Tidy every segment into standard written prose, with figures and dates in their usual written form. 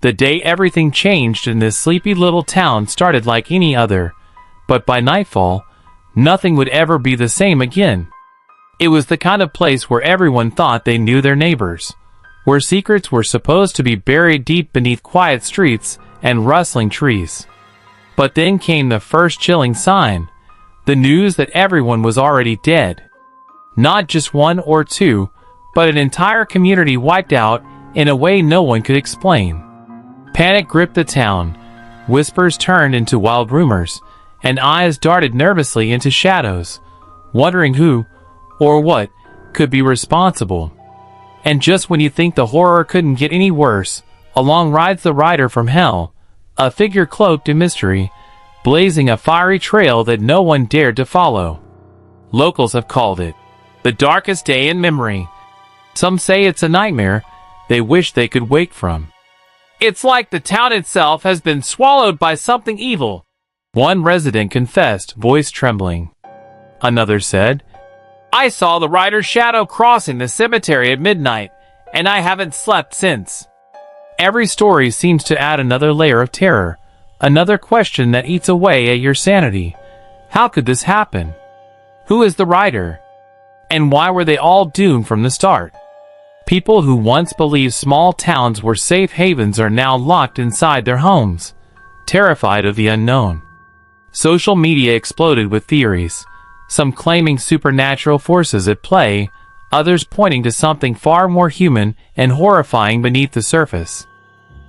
The day everything changed in this sleepy little town started like any other, but by nightfall, nothing would ever be the same again. It was the kind of place where everyone thought they knew their neighbors, where secrets were supposed to be buried deep beneath quiet streets and rustling trees. But then came the first chilling sign, the news that everyone was already dead. Not just one or two, but an entire community wiped out in a way no one could explain. Panic gripped the town, whispers turned into wild rumors, and eyes darted nervously into shadows, wondering who, or what, could be responsible. And just when you think the horror couldn't get any worse, along rides the rider from hell, a figure cloaked in mystery, blazing a fiery trail that no one dared to follow. Locals have called it the darkest day in memory. Some say it's a nightmare they wish they could wake from. It's like the town itself has been swallowed by something evil, one resident confessed, voice trembling. Another said, I saw the rider's shadow crossing the cemetery at midnight, and I haven't slept since. Every story seems to add another layer of terror, another question that eats away at your sanity. How could this happen? Who is the rider? And why were they all doomed from the start? People who once believed small towns were safe havens are now locked inside their homes, terrified of the unknown. Social media exploded with theories, some claiming supernatural forces at play, others pointing to something far more human and horrifying beneath the surface.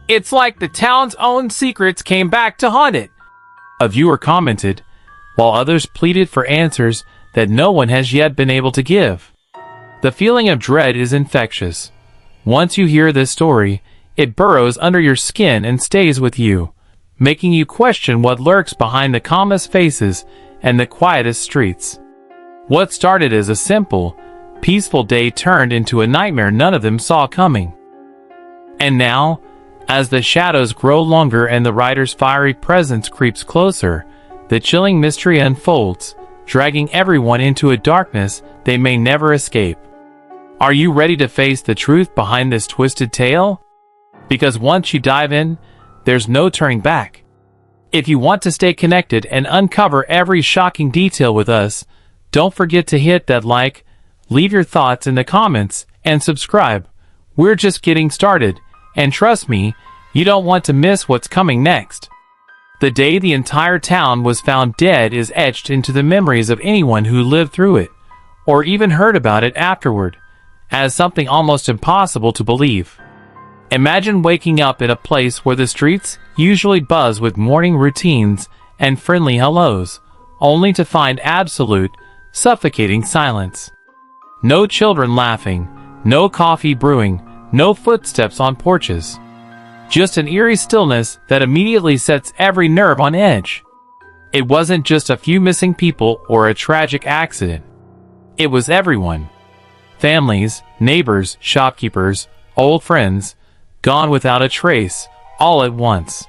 It's like the town's own secrets came back to haunt it, a viewer commented, while others pleaded for answers that no one has yet been able to give. The feeling of dread is infectious. Once you hear this story, it burrows under your skin and stays with you, making you question what lurks behind the calmest faces and the quietest streets. What started as a simple, peaceful day turned into a nightmare none of them saw coming. And now, as the shadows grow longer and the rider's fiery presence creeps closer, the chilling mystery unfolds, dragging everyone into a darkness they may never escape. Are you ready to face the truth behind this twisted tale? Because once you dive in, there's no turning back. If you want to stay connected and uncover every shocking detail with us, don't forget to hit that like, leave your thoughts in the comments, and subscribe. We're just getting started, and trust me, you don't want to miss what's coming next. The day the entire town was found dead is etched into the memories of anyone who lived through it, or even heard about it afterward, as something almost impossible to believe. Imagine waking up in a place where the streets usually buzz with morning routines and friendly hellos, only to find absolute, suffocating silence. No children laughing, no coffee brewing, no footsteps on porches. Just an eerie stillness that immediately sets every nerve on edge. It wasn't just a few missing people or a tragic accident. It was everyone. Families, neighbors, shopkeepers, old friends, gone without a trace, all at once.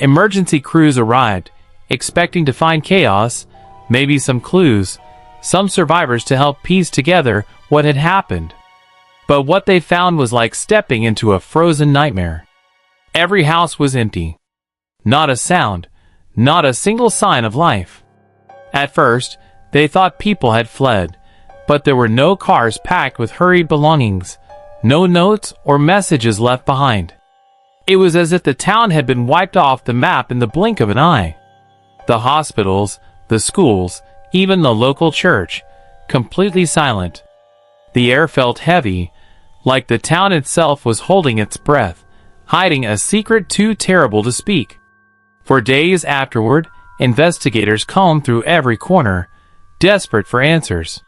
Emergency crews arrived, expecting to find chaos, maybe some clues, some survivors to help piece together what had happened. But what they found was like stepping into a frozen nightmare. Every house was empty. Not a sound, not a single sign of life. At first, they thought people had fled, but there were no cars packed with hurried belongings, no notes or messages left behind. It was as if the town had been wiped off the map in the blink of an eye. The hospitals, the schools, even the local church, completely silent. The air felt heavy, like the town itself was holding its breath, hiding a secret too terrible to speak. For days afterward, investigators combed through every corner, desperate for answers.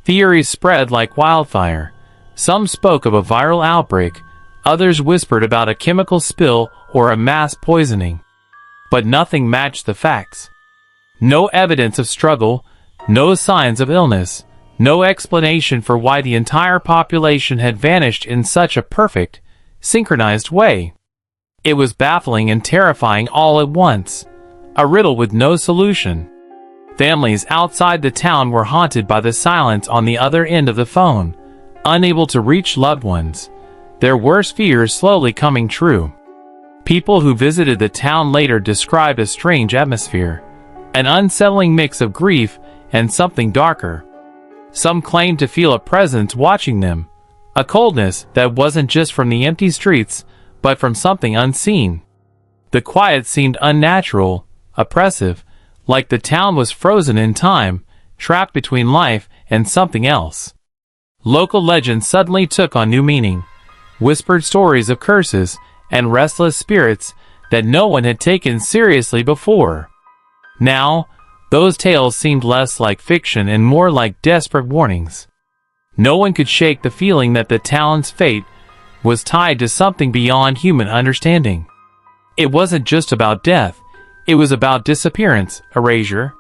Theories spread like wildfire. Some spoke of a viral outbreak, others whispered about a chemical spill or a mass poisoning. But nothing matched the facts. No evidence of struggle, no signs of illness, no explanation for why the entire population had vanished in such a perfect, synchronized way. It was baffling and terrifying all at once, a riddle with no solution. Families outside the town were haunted by the silence on the other end of the phone, unable to reach loved ones, their worst fears slowly coming true. People who visited the town later described a strange atmosphere, an unsettling mix of grief and something darker. Some claimed to feel a presence watching them, a coldness that wasn't just from the empty streets, but from something unseen. The quiet seemed unnatural, oppressive, like the town was frozen in time, trapped between life and something else. Local legends suddenly took on new meaning, whispered stories of curses and restless spirits that no one had taken seriously before. Now, those tales seemed less like fiction and more like desperate warnings. No one could shake the feeling that the town's fate was tied to something beyond human understanding. It wasn't just about death, it was about disappearance, erasure.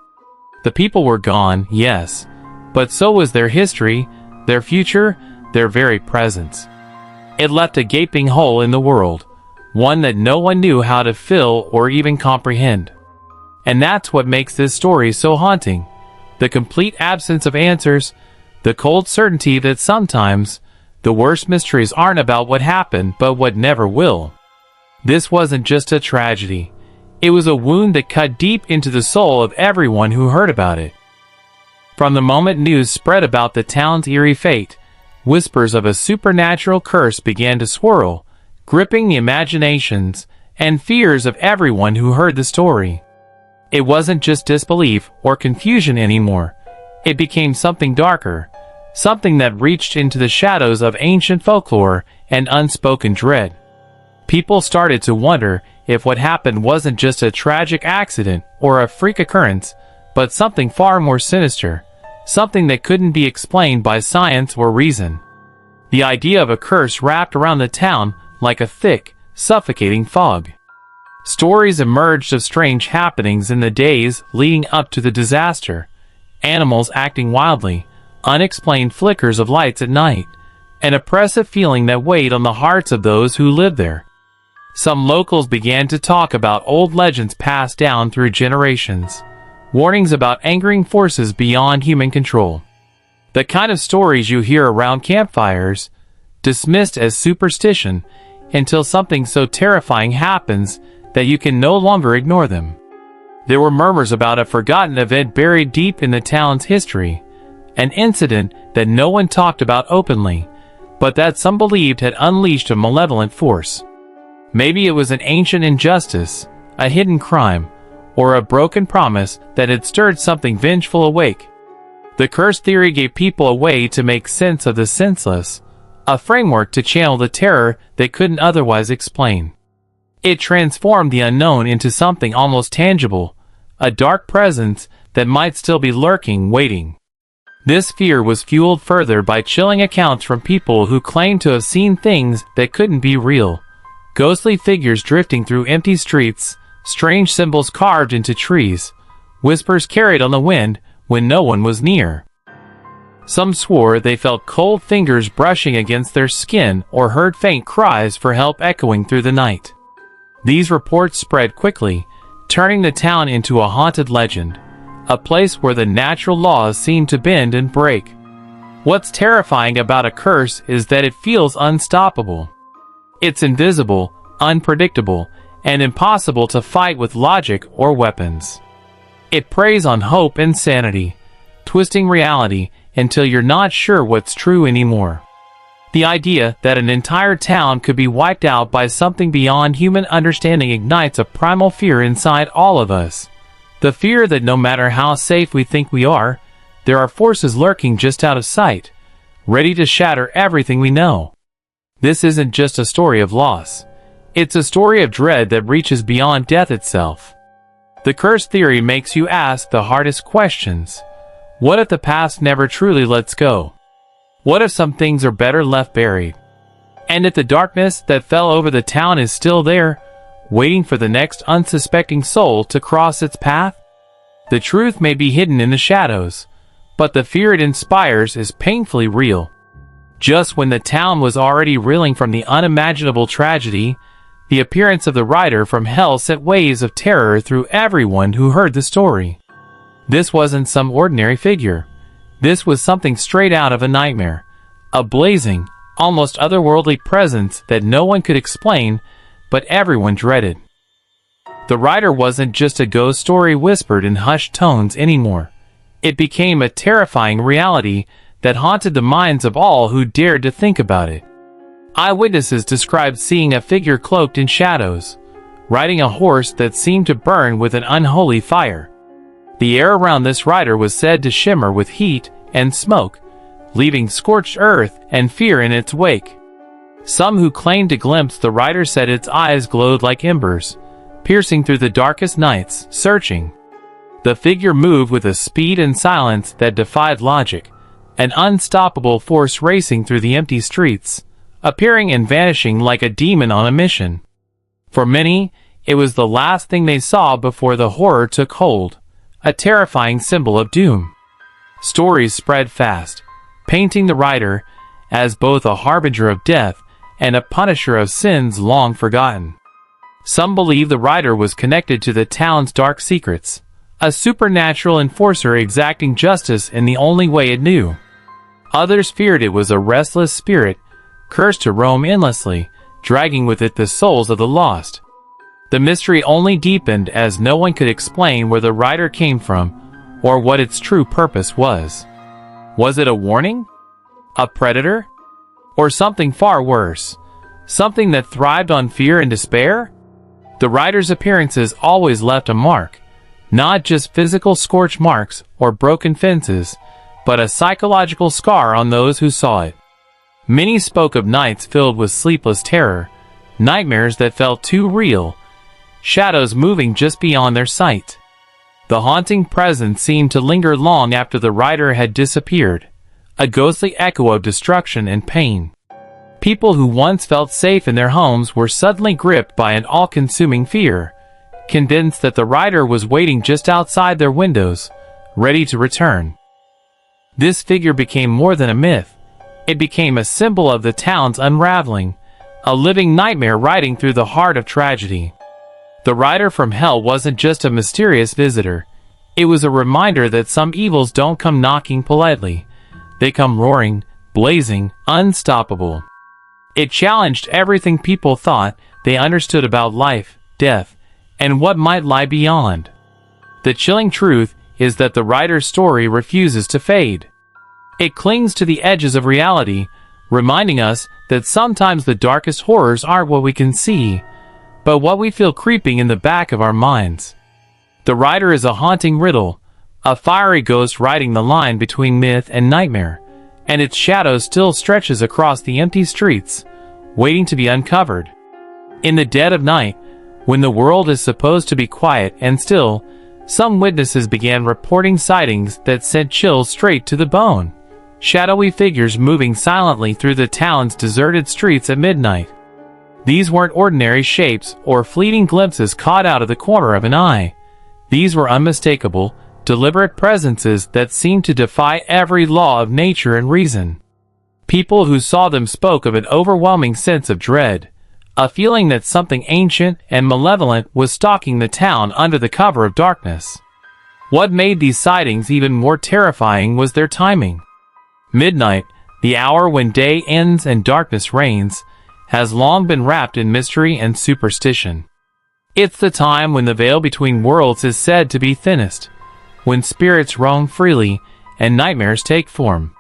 The people were gone, yes, but so was their history, their future, their very presence. It left a gaping hole in the world, one that no one knew how to fill or even comprehend. And that's what makes this story so haunting. The complete absence of answers, the cold certainty that sometimes the worst mysteries aren't about what happened but what never will. This wasn't just a tragedy. It was a wound that cut deep into the soul of everyone who heard about it. From the moment news spread about the town's eerie fate, whispers of a supernatural curse began to swirl, gripping the imaginations and fears of everyone who heard the story. It wasn't just disbelief or confusion anymore. It became something darker, something that reached into the shadows of ancient folklore and unspoken dread. People started to wonder if what happened wasn't just a tragic accident or a freak occurrence, but something far more sinister, something that couldn't be explained by science or reason. The idea of a curse wrapped around the town like a thick, suffocating fog. Stories emerged of strange happenings in the days leading up to the disaster, animals acting wildly, unexplained flickers of lights at night, an oppressive feeling that weighed on the hearts of those who lived there. Some locals began to talk about old legends passed down through generations, warnings about angering forces beyond human control. The kind of stories you hear around campfires, dismissed as superstition, until something so terrifying happens that you can no longer ignore them. There were murmurs about a forgotten event buried deep in the town's history, an incident that no one talked about openly, but that some believed had unleashed a malevolent force. Maybe it was an ancient injustice, a hidden crime, or a broken promise that had stirred something vengeful awake. The curse theory gave people a way to make sense of the senseless, a framework to channel the terror they couldn't otherwise explain. It transformed the unknown into something almost tangible, a dark presence that might still be lurking, waiting. This fear was fueled further by chilling accounts from people who claimed to have seen things that couldn't be real. Ghostly figures drifting through empty streets, strange symbols carved into trees, whispers carried on the wind when no one was near. Some swore they felt cold fingers brushing against their skin or heard faint cries for help echoing through the night. These reports spread quickly, turning the town into a haunted legend, a place where the natural laws seem to bend and break. What's terrifying about a curse is that it feels unstoppable. It's invisible, unpredictable, and impossible to fight with logic or weapons. It preys on hope and sanity, twisting reality until you're not sure what's true anymore. The idea that an entire town could be wiped out by something beyond human understanding ignites a primal fear inside all of us. The fear that no matter how safe we think we are, there are forces lurking just out of sight, ready to shatter everything we know. This isn't just a story of loss. It's a story of dread that reaches beyond death itself. The curse theory makes you ask the hardest questions. What if the past never truly lets go? What if some things are better left buried? And if the darkness that fell over the town is still there, waiting for the next unsuspecting soul to cross its path? The truth may be hidden in the shadows, but the fear it inspires is painfully real. Just when the town was already reeling from the unimaginable tragedy, the appearance of the rider from hell sent waves of terror through everyone who heard the story. This wasn't some ordinary figure. This was something straight out of a nightmare, a blazing, almost otherworldly presence that no one could explain, but everyone dreaded. The rider wasn't just a ghost story whispered in hushed tones anymore. It became a terrifying reality that haunted the minds of all who dared to think about it. Eyewitnesses described seeing a figure cloaked in shadows, riding a horse that seemed to burn with an unholy fire. The air around this rider was said to shimmer with heat and smoke, leaving scorched earth and fear in its wake. Some who claimed to glimpse the rider said its eyes glowed like embers, piercing through the darkest nights, searching. The figure moved with a speed and silence that defied logic, an unstoppable force racing through the empty streets, appearing and vanishing like a demon on a mission. For many, it was the last thing they saw before the horror took hold, a terrifying symbol of doom. Stories spread fast, painting the rider as both a harbinger of death and a punisher of sins long forgotten. Some believe the rider was connected to the town's dark secrets, a supernatural enforcer exacting justice in the only way it knew. Others feared it was a restless spirit, cursed to roam endlessly, dragging with it the souls of the lost. The mystery only deepened as no one could explain where the rider came from, or what its true purpose was. Was it a warning? A predator? Or something far worse? Something that thrived on fear and despair? The rider's appearances always left a mark, not just physical scorch marks or broken fences, but a psychological scar on those who saw it. Many spoke of nights filled with sleepless terror, nightmares that felt too real, shadows moving just beyond their sight. The haunting presence seemed to linger long after the rider had disappeared, a ghostly echo of destruction and pain. People who once felt safe in their homes were suddenly gripped by an all-consuming fear, convinced that the rider was waiting just outside their windows, ready to return. This figure became more than a myth. It became a symbol of the town's unraveling, a living nightmare riding through the heart of tragedy. The rider from hell wasn't just a mysterious visitor. It was a reminder that some evils don't come knocking politely. They come roaring, blazing, unstoppable. It challenged everything people thought they understood about life, death, and what might lie beyond. The chilling truth is that the rider's story refuses to fade. It clings to the edges of reality, reminding us that sometimes the darkest horrors aren't what we can see, but what we feel creeping in the back of our minds. The rider is a haunting riddle, a fiery ghost riding the line between myth and nightmare, and its shadow still stretches across the empty streets, waiting to be uncovered. In the dead of night, when the world is supposed to be quiet and still, some witnesses began reporting sightings that sent chills straight to the bone. Shadowy figures moving silently through the town's deserted streets at midnight. These weren't ordinary shapes or fleeting glimpses caught out of the corner of an eye. These were unmistakable, deliberate presences that seemed to defy every law of nature and reason. People who saw them spoke of an overwhelming sense of dread, a feeling that something ancient and malevolent was stalking the town under the cover of darkness. What made these sightings even more terrifying was their timing. Midnight, the hour when day ends and darkness reigns, has long been wrapped in mystery and superstition. It's the time when the veil between worlds is said to be thinnest, when spirits roam freely and nightmares take form.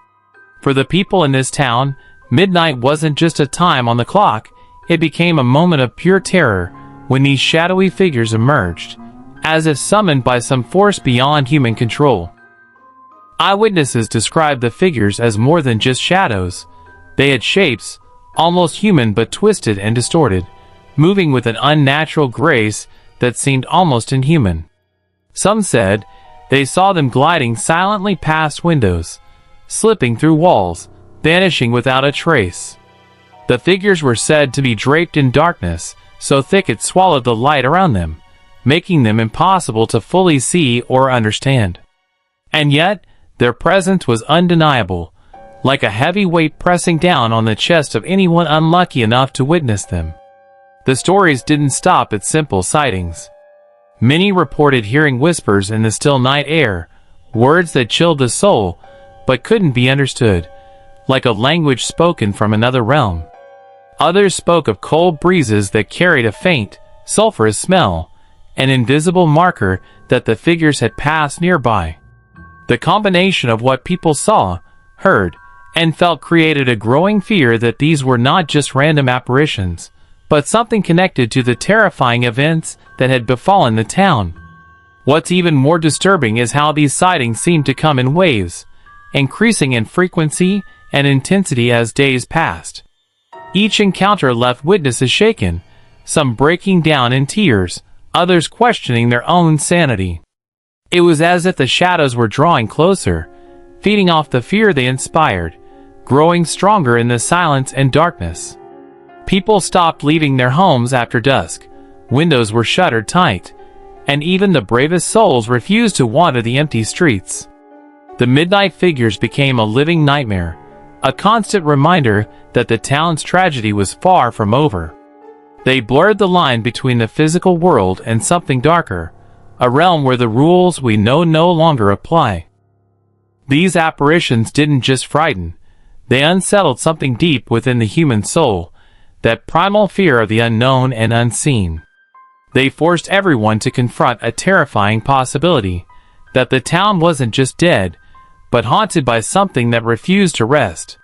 For the people in this town, midnight wasn't just a time on the clock, it became a moment of pure terror when these shadowy figures emerged, as if summoned by some force beyond human control. Eyewitnesses described the figures as more than just shadows. They had shapes, almost human but twisted and distorted, moving with an unnatural grace that seemed almost inhuman. Some said they saw them gliding silently past windows, slipping through walls, vanishing without a trace. The figures were said to be draped in darkness, so thick it swallowed the light around them, making them impossible to fully see or understand. And yet, their presence was undeniable, like a heavy weight pressing down on the chest of anyone unlucky enough to witness them. The stories didn't stop at simple sightings. Many reported hearing whispers in the still night air, words that chilled the soul, but couldn't be understood, like a language spoken from another realm. Others spoke of cold breezes that carried a faint, sulfurous smell, an invisible marker that the figures had passed nearby. The combination of what people saw, heard, and felt created a growing fear that these were not just random apparitions, but something connected to the terrifying events that had befallen the town. What's even more disturbing is how these sightings seemed to come in waves, increasing in frequency and intensity as days passed. Each encounter left witnesses shaken, some breaking down in tears, others questioning their own sanity. It was as if the shadows were drawing closer, feeding off the fear they inspired, growing stronger in the silence and darkness. People stopped leaving their homes after dusk, windows were shuttered tight, and even the bravest souls refused to wander the empty streets. The midnight figures became a living nightmare, a constant reminder that the town's tragedy was far from over. They blurred the line between the physical world and something darker, a realm where the rules we know no longer apply. These apparitions didn't just frighten, they unsettled something deep within the human soul, that primal fear of the unknown and unseen. They forced everyone to confront a terrifying possibility, that the town wasn't just dead, but haunted by something that refused to rest.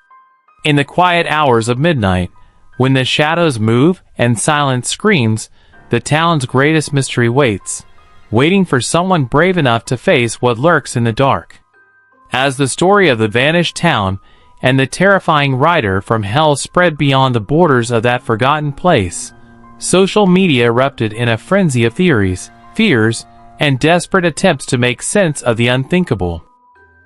In the quiet hours of midnight, when the shadows move and silence screams, the town's greatest mystery waits, waiting for someone brave enough to face what lurks in the dark. As the story of the vanished town and the terrifying rider from hell spread beyond the borders of that forgotten place, social media erupted in a frenzy of theories, fears, and desperate attempts to make sense of the unthinkable.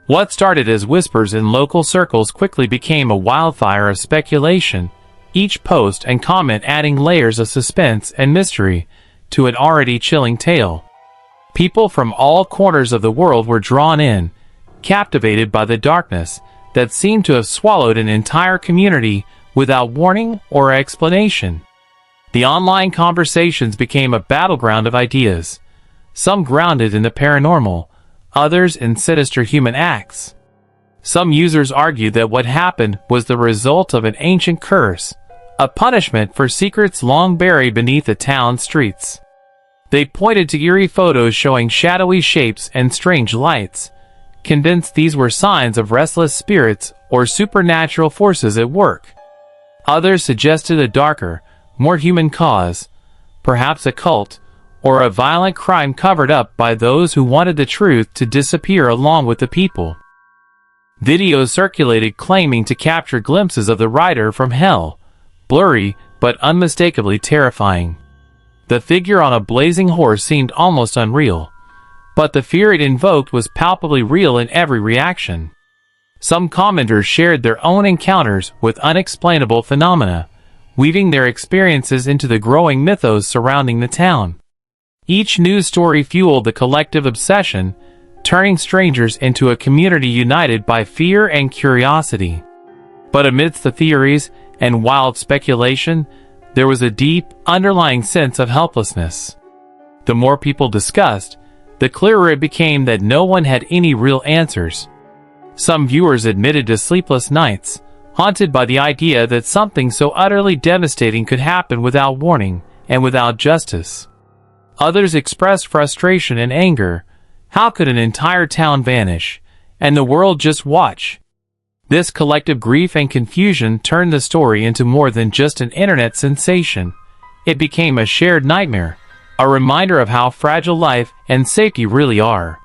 What started as whispers in local circles quickly became a wildfire of speculation, each post and comment adding layers of suspense and mystery to an already chilling tale. People from all corners of the world were drawn in, captivated by the darkness that seemed to have swallowed an entire community without warning or explanation. The online conversations became a battleground of ideas, some grounded in the paranormal, others in sinister human acts. Some users argued that what happened was the result of an ancient curse, a punishment for secrets long buried beneath the town's streets. They pointed to eerie photos showing shadowy shapes and strange lights, convinced these were signs of restless spirits or supernatural forces at work. Others suggested a darker, more human cause, perhaps a cult, or a violent crime covered up by those who wanted the truth to disappear along with the people. Videos circulated claiming to capture glimpses of the rider from hell, blurry but unmistakably terrifying. The figure on a blazing horse seemed almost unreal, but the fear it invoked was palpably real in every reaction. Some commenters shared their own encounters with unexplainable phenomena, weaving their experiences into the growing mythos surrounding the town. Each news story fueled the collective obsession, turning strangers into a community united by fear and curiosity. But amidst the theories and wild speculation, there was a deep, underlying sense of helplessness. The more people discussed, the clearer it became that no one had any real answers. Some viewers admitted to sleepless nights, haunted by the idea that something so utterly devastating could happen without warning and without justice. Others expressed frustration and anger. How could an entire town vanish, and the world just watch? This collective grief and confusion turned the story into more than just an internet sensation. It became a shared nightmare, a reminder of how fragile life and safety really are.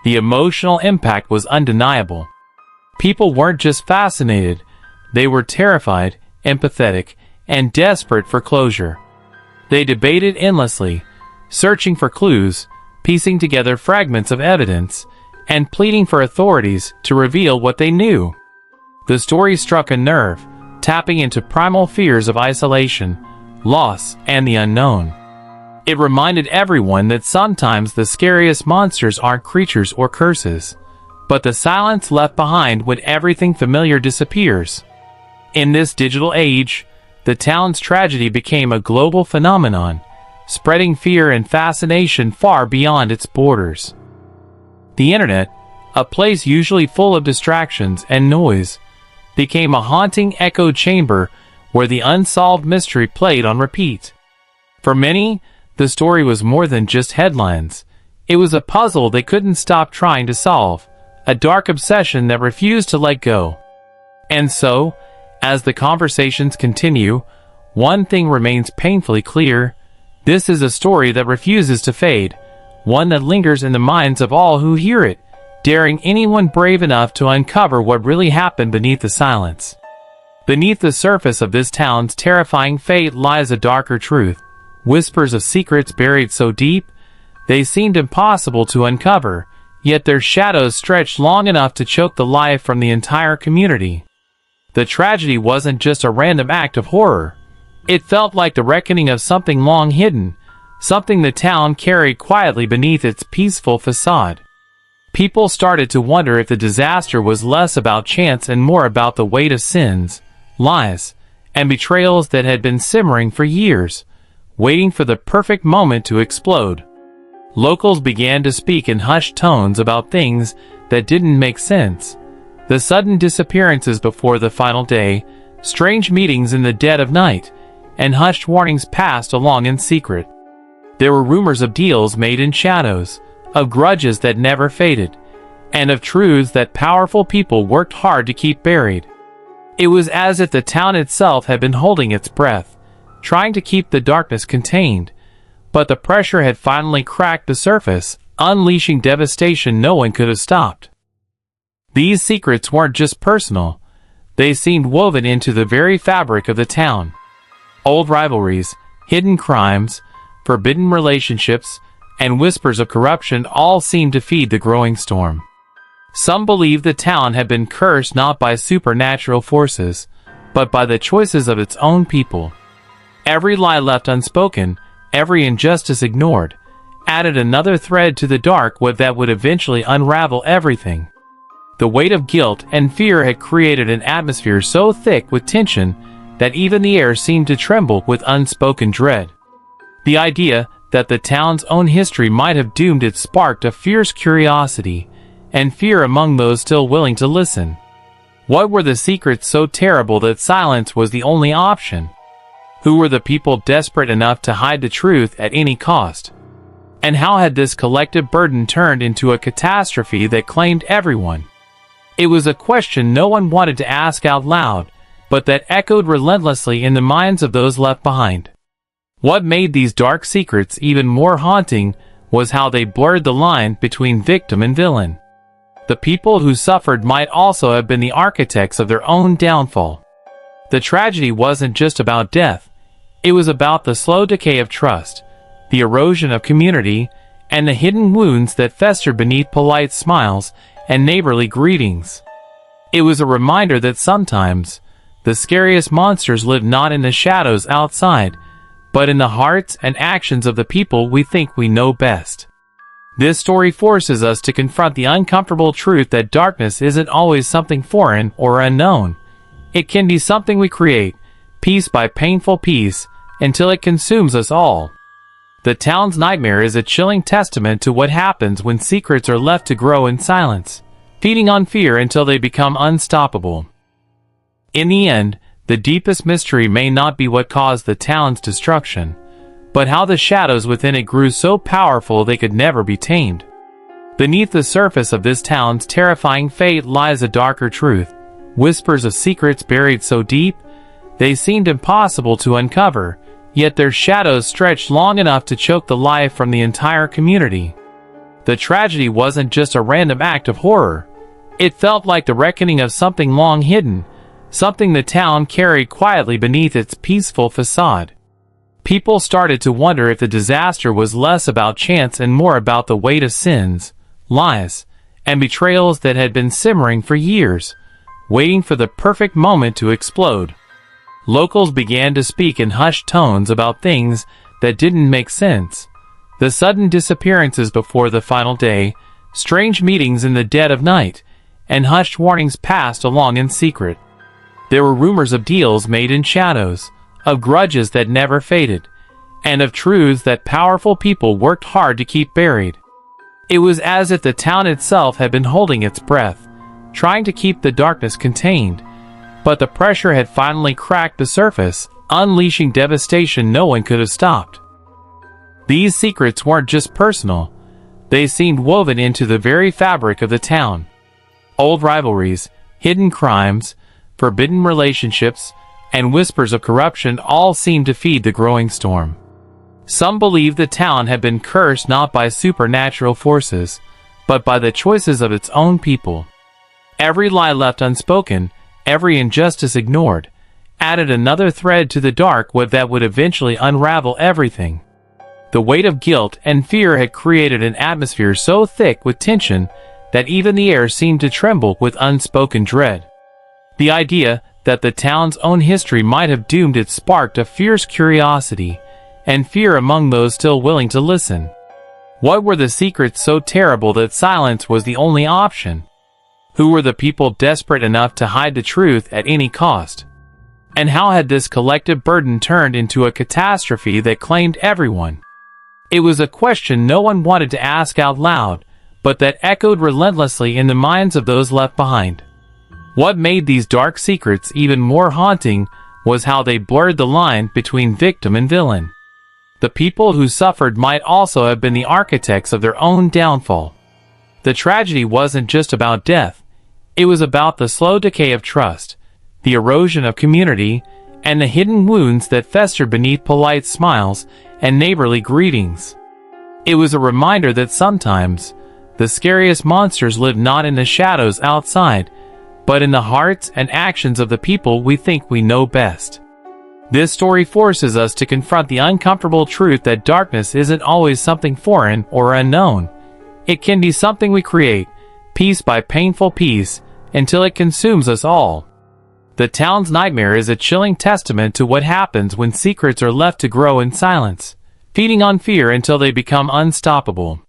The emotional impact was undeniable. People weren't just fascinated, they were terrified, empathetic, and desperate for closure. They debated endlessly, searching for clues, piecing together fragments of evidence, and pleading for authorities to reveal what they knew. The story struck a nerve, tapping into primal fears of isolation, loss, and the unknown. It reminded everyone that sometimes the scariest monsters aren't creatures or curses, but the silence left behind when everything familiar disappears. In this digital age, the town's tragedy became a global phenomenon, spreading fear and fascination far beyond its borders. The internet, a place usually full of distractions and noise, became a haunting echo chamber where the unsolved mystery played on repeat. For many, the story was more than just headlines. It was a puzzle they couldn't stop trying to solve, a dark obsession that refused to let go. And so, as the conversations continue, one thing remains painfully clear: this is a story that refuses to fade, one that lingers in the minds of all who hear it, daring anyone brave enough to uncover what really happened beneath the silence. Beneath the surface of this town's terrifying fate lies a darker truth, whispers of secrets buried so deep they seemed impossible to uncover, yet their shadows stretched long enough to choke the life from the entire community. The tragedy wasn't just a random act of horror. It felt like the reckoning of something long hidden, something the town carried quietly beneath its peaceful facade. People started to wonder if the disaster was less about chance and more about the weight of sins, lies, and betrayals that had been simmering for years, waiting for the perfect moment to explode. Locals began to speak in hushed tones about things that didn't make sense. The sudden disappearances before the final day, strange meetings in the dead of night, and hushed warnings passed along in secret. There were rumors of deals made in shadows, of grudges that never faded, and of truths that powerful people worked hard to keep buried. It was as if the town itself had been holding its breath, trying to keep the darkness contained, but the pressure had finally cracked the surface, unleashing devastation no one could have stopped. These secrets weren't just personal, they seemed woven into the very fabric of the town. Old rivalries, hidden crimes, forbidden relationships, and whispers of corruption all seemed to feed the growing storm. Some believed the town had been cursed not by supernatural forces, but by the choices of its own people. Every lie left unspoken, every injustice ignored, added another thread to the dark web that would eventually unravel everything. The weight of guilt and fear had created an atmosphere so thick with tension that even the air seemed to tremble with unspoken dread. The idea that the town's own history might have doomed it sparked a fierce curiosity and fear among those still willing to listen. What were the secrets so terrible that silence was the only option? Who were the people desperate enough to hide the truth at any cost? And how had this collective burden turned into a catastrophe that claimed everyone? It was a question no one wanted to ask out loud, but that echoed relentlessly in the minds of those left behind. What made these dark secrets even more haunting was how they blurred the line between victim and villain. The people who suffered might also have been the architects of their own downfall. The tragedy wasn't just about death. It was about the slow decay of trust, the erosion of community, and the hidden wounds that festered beneath polite smiles and neighborly greetings. It was a reminder that sometimes the scariest monsters live not in the shadows outside, but in the hearts and actions of the people we think we know best. This story forces us to confront the uncomfortable truth that darkness isn't always something foreign or unknown. It can be something we create, piece by painful piece, until it consumes us all. The town's nightmare is a chilling testament to what happens when secrets are left to grow in silence, feeding on fear until they become unstoppable. In the end, the deepest mystery may not be what caused the town's destruction, but how the shadows within it grew so powerful they could never be tamed. Beneath the surface of this town's terrifying fate lies a darker truth, whispers of secrets buried so deep they seemed impossible to uncover, yet their shadows stretched long enough to choke the life from the entire community. The tragedy wasn't just a random act of horror. It felt like the reckoning of something long hidden, something the town carried quietly beneath its peaceful facade. People started to wonder if the disaster was less about chance and more about the weight of sins, lies, and betrayals that had been simmering for years, waiting for the perfect moment to explode. Locals began to speak in hushed tones about things that didn't make sense. The sudden disappearances before the final day, strange meetings in the dead of night, and hushed warnings passed along in secret. There were rumors of deals made in shadows, of grudges that never faded, and of truths that powerful people worked hard to keep buried. It was as if the town itself had been holding its breath, trying to keep the darkness contained, But the pressure had finally cracked the surface, unleashing devastation no one could have stopped. These secrets weren't just personal. They seemed woven into the very fabric of the town. Old rivalries, hidden crimes, forbidden relationships, and whispers of corruption all seemed to feed the growing storm. Some believed the town had been cursed not by supernatural forces, but by the choices of its own people. Every lie left unspoken, every injustice ignored, added another thread to the dark web that would eventually unravel everything. The weight of guilt and fear had created an atmosphere so thick with tension that even the air seemed to tremble with unspoken dread. The idea that the town's own history might have doomed it sparked a fierce curiosity and fear among those still willing to listen. What were the secrets so terrible that silence was the only option? Who were the people desperate enough to hide the truth at any cost? And how had this collective burden turned into a catastrophe that claimed everyone? It was a question no one wanted to ask out loud, but that echoed relentlessly in the minds of those left behind. What made these dark secrets even more haunting was how they blurred the line between victim and villain. The people who suffered might also have been the architects of their own downfall. The tragedy wasn't just about death. It was about the slow decay of trust, the erosion of community, and the hidden wounds that festered beneath polite smiles and neighborly greetings. It was a reminder that sometimes the scariest monsters live not in the shadows outside, but in the hearts and actions of the people we think we know best. This story forces us to confront the uncomfortable truth that darkness isn't always something foreign or unknown. It can be something we create, piece by painful piece, until it consumes us all. The town's nightmare is a chilling testament to what happens when secrets are left to grow in silence, feeding on fear until they become unstoppable.